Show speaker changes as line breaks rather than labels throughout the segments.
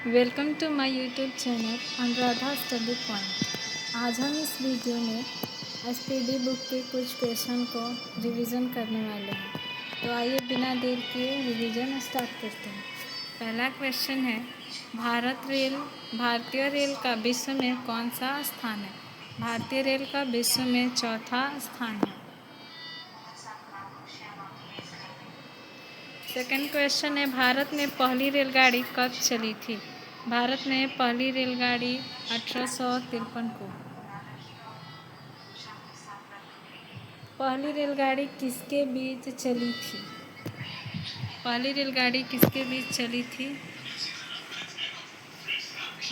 Welcome to my YouTube channel Anuradha study point. आज हम इस वीडियो में एसपीडी बुक के कुछ क्वेश्चन को रिवीजन करने वाले हैं। तो आइए बिना देर किए रिवीजन स्टार्ट करते हैं। पहला क्वेश्चन है, भारतीय रेल का विश्व में कौन सा स्थान है? भारतीय रेल का विश्व में चौथा स्थान है। सेकंड क्वेश्चन है, भारत में पहली रेलगाड़ी कब चली थी? भारत में पहली रेलगाड़ी 1853 को। पहली रेलगाड़ी किसके बीच चली थी? पहली रेलगाड़ी किसके बीच चली थी?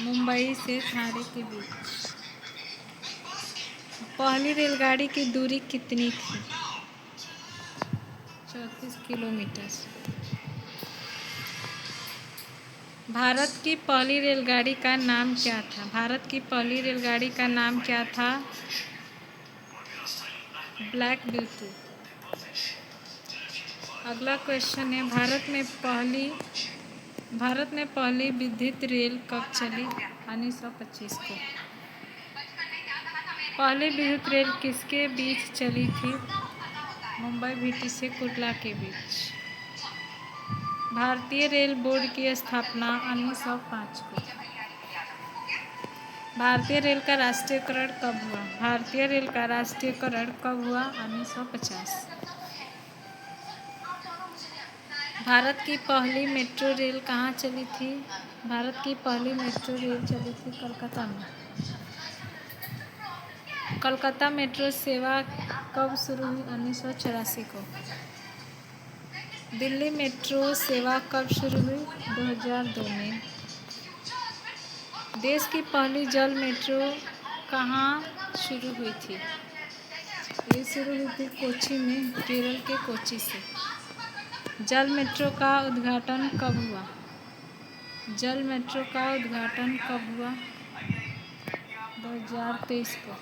मुंबई से थाने के बीच। पहली रेलगाड़ी की दूरी कितनी थी? 34 किलोमीटर। भारत की पहली रेलगाड़ी का नाम क्या था? भारत की पहली रेलगाड़ी का नाम क्या था? Black beauty. अगला क्वेश्चन है, भारत में पहली विद्युत रेल कब चली? 1925 को। पहली विद्युत रेल किसके बीच चली थी? मुंबई भीटी से कुर्ला के बीच। भारतीय रेल बोर्ड की स्थापना 1905 को। भारतीय रेल का राष्ट्रीयकरण कब हुआ? भारतीय रेल का राष्ट्रीयकरण कब हुआ? 1950। भारत की पहली मेट्रो रेल कहाँ चली थी? भारत की पहली मेट्रो रेल चली थी कलकत्ता में। कलकत्ता मेट्रो सेवा कब शुरू हुई? 1984 को। दिल्ली मेट्रो सेवा कब शुरू हुई? 2002 में। देश की पहली जल मेट्रो कहाँ शुरू हुई थी? ये शुरू हुई थी कोच्चि में, केरल के कोच्चि से। जल मेट्रो का उद्घाटन कब हुआ? जल मेट्रो का उद्घाटन कब हुआ? 2023 को।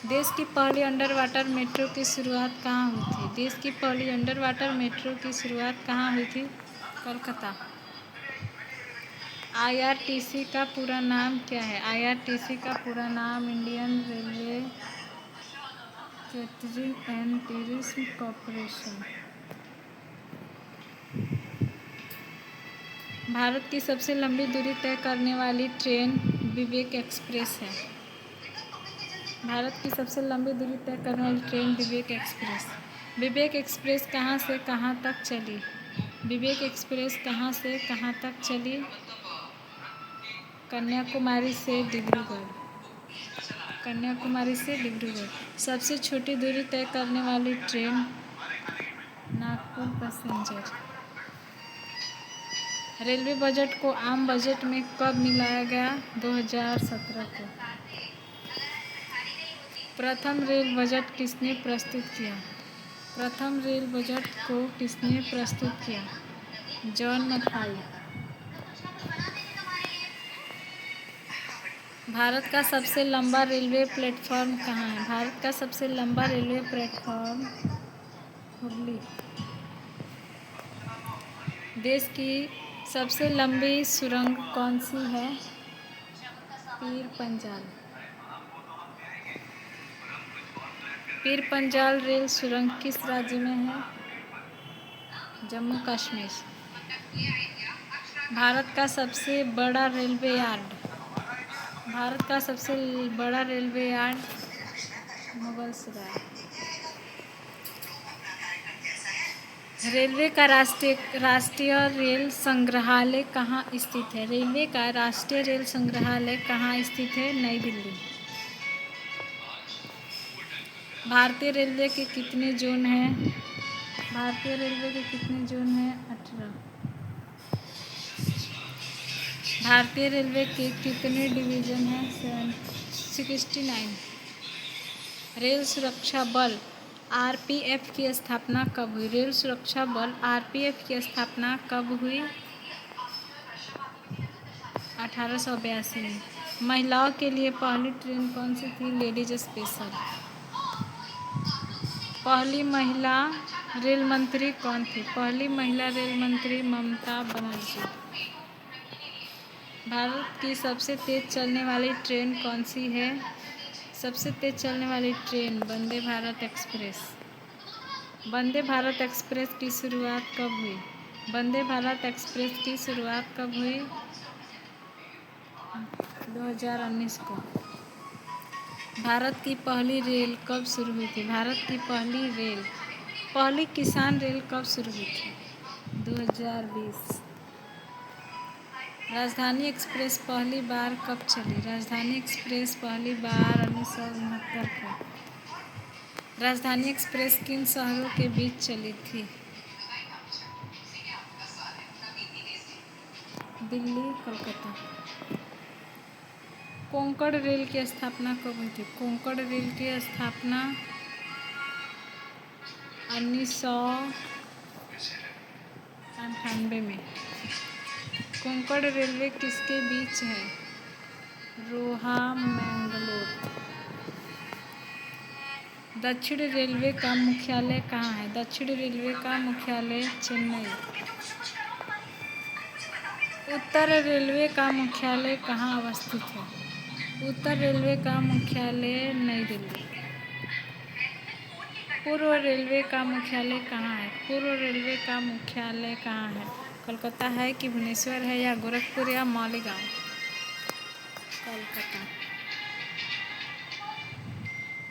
देश की पहली अंडर वाटर मेट्रो की शुरुआत कहाँ हुई थी? देश की पहली अंडर वाटर मेट्रो की शुरुआत कहाँ हुई थी? कोलकाता। आईआरटीसी का पूरा नाम क्या है? आईआरटीसी का पूरा नाम Indian railway catering and tourism corporation. Bharat की सबसे लंबी दूरी तय करने वाली ट्रेन विवेक एक्सप्रेस है। भारत की सबसे लंबी दूरी तय करने वाली ट्रेन विवेक एक्सप्रेस। विवेक एक्सप्रेस कहाँ से कहाँ तक चली? विवेक एक्सप्रेस कहाँ से कहाँ तक चली? कन्याकुमारी से डिब्रूगढ़। कन्याकुमारी से डिब्रूगढ़। सबसे छोटी दूरी तय करने वाली train Nagpur passenger. Railway budget को आम बजट में कब मिलाया गया? 2017 को। प्रथम रेल बजट किसने प्रस्तुत किया? प्रथम रेल बजट को किसने प्रस्तुत किया? जॉन मथाई। भारत का सबसे लंबा रेलवे प्लेटफॉर्म कहाँ है? भारत का सबसे लंबा रेलवे प्लेटफॉर्म हुगली। देश की सबसे लंबी सुरंग कौन सी है? पीर पंजाल। पीर पंजाल रेल सुरंग किस राज्य में है? जम्मू कश्मीर। भारत का सबसे बड़ा रेलवे यार्ड। भारत का सबसे बड़ा रेलवे यार्ड मुगलसराय। रेलवे का राष्ट्रीय रेल संग्रहालय कहाँ स्थित है? रेलवे का राष्ट्रीय रेल संग्रहालय कहाँ स्थित है? नई दिल्ली। भारतीय रेलवे के कितने जोन हैं? भारतीय रेलवे के कितने जोन हैं? 18। भारतीय रेलवे के कितने डिवीजन हैं? 69। रेल सुरक्षा बल आरपीएफ की स्थापना कब हुई? रेल सुरक्षा बल आरपीएफ की स्थापना कब हुई? 1882 में। महिलाओं के लिए पहली ट्रेन कौन सी थी? Ladies special. पहली महिला रेल मंत्री कौन थी? पहली महिला रेल मंत्री ममता बनर्जी। भारत की सबसे तेज़ चलने वाली ट्रेन कौन सी है? सबसे तेज़ चलने वाली train Vande Bharat express. Vande Bharat express की शुरुआत कब हुई? वंदे भारत एक्सप्रेस की शुरुआत कब हुई? 2019 को। भारत की पहली रेल कब शुरू हुई थी? भारत की पहली किसान रेल कब शुरू हुई थी? 2020। राजधानी एक्सप्रेस पहली बार कब चली? राजधानी एक्सप्रेस पहली बार 1969 को। राजधानी एक्सप्रेस किन शहरों के बीच चली थी? दिल्ली, कोलकाता। कोंकण रेल की स्थापना कब हुई थी? कोंकण रेल की स्थापना 1998 में। कोंकण रेलवे किसके बीच है? रोहा, मैंगलोर। दक्षिण रेलवे का मुख्यालय कहाँ है? दक्षिण रेलवे का मुख्यालय चेन्नई। उत्तर रेलवे का मुख्यालय कहाँ अवस्थित है? उत्तर रेलवे का मुख्यालय नई दिल्ली। पूर्व रेलवे का मुख्यालय कहाँ है? पूर्व रेलवे का मुख्यालय कहाँ है? कोलकाता है कि भुवनेश्वर है या गोरखपुर या मालेगांव? कोलकाता।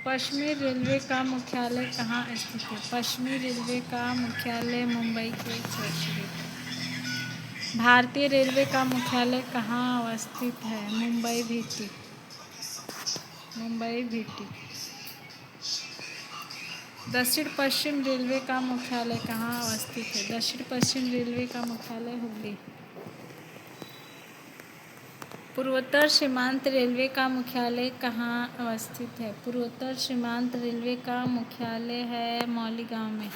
पश्चिमी रेलवे का मुख्यालय कहाँ स्थित है? पश्चिमी रेलवे का मुख्यालय मुंबई के चर्चगेट। भारतीय रेलवे का मुख्यालय कहाँ अवस्थित है? मुंबई भीटी। दक्षिण पश्चिम रेलवे का मुख्यालय कहाँ अवस्थित है? दक्षिण पश्चिम रेलवे का मुख्यालय हुगली। पूर्वोत्तर सीमांत रेलवे का मुख्यालय कहाँ अवस्थित है? पूर्वोत्तर सीमांत रेलवे का मुख्यालय है मालेगांव में।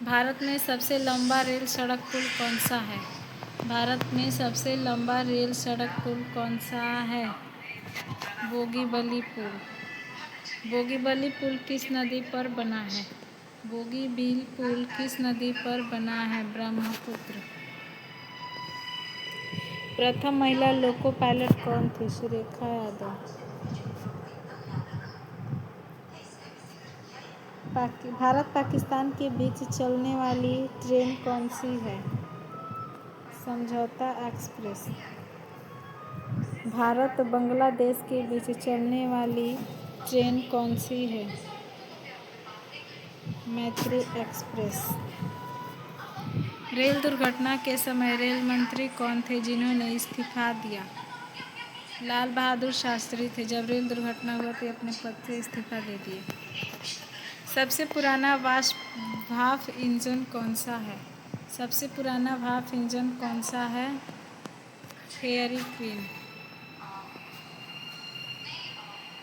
भारत में सबसे लंबा रेल सड़क पुल कौन सा है? भारत में सबसे लंबा रेल सड़क पुल कौन सा है? बोगीबली पुल। बोगीबली पुल किस नदी पर बना है? बोगीबील पुल किस नदी पर बना है? ब्रह्मपुत्र। प्रथम महिला लोको पायलट कौन थी? सुरेखा यादव। भारत पाकिस्तान के बीच चलने वाली ट्रेन कौन सी है? समझौता एक्सप्रेस। भारत बांग्लादेश के बीच चलने वाली ट्रेन कौन सी है? मैत्री एक्सप्रेस। रेल दुर्घटना के समय रेल मंत्री कौन थे जिन्होंने इस्तीफा दिया? लाल बहादुर शास्त्री थे। जब रेल दुर्घटना हुआ तो अपने पद से इस्तीफा दे दिए। सबसे पुराना भाप इंजन कौन सा है? सबसे पुराना भाप इंजन कौन सा है? Fairy queen.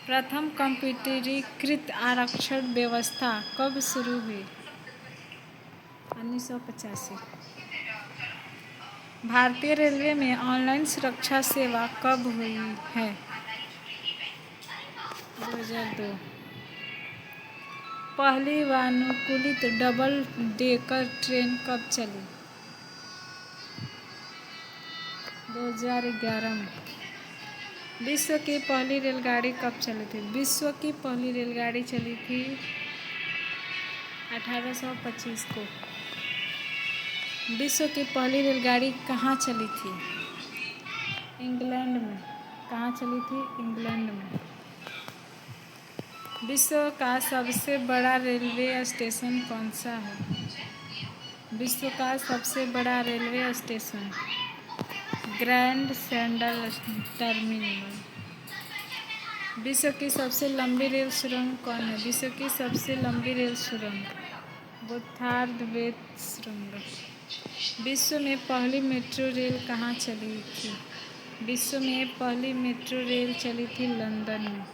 प्रथम कंप्यूटरीकृत आरक्षण व्यवस्था कब शुरू हुई? 1985। भारतीय रेलवे में ऑनलाइन सुरक्षा सेवा कब हुई है? 2002। पहली वातानुकूलित डबल डेकर ट्रेन कब चली? 2011 में। विश्व की पहली रेलगाड़ी कब चली थी? विश्व की पहली रेलगाड़ी चली थी 1825 को। विश्व की पहली रेलगाड़ी कहाँ चली थी? इंग्लैंड में। कहाँ चली थी? इंग्लैंड में। विश्व का सबसे बड़ा रेलवे स्टेशन कौन सा है? विश्व का सबसे बड़ा railway station grand central terminal. विश्व की सबसे लंबी रेल सुरंग कौन है? विश्व की सबसे लंबी रेल सुरंग गोथार्ड वेट सुरंग। विश्व में पहली मेट्रो रेल कहाँ चली थी? विश्व में पहली मेट्रो रेल चली थी लंदन में।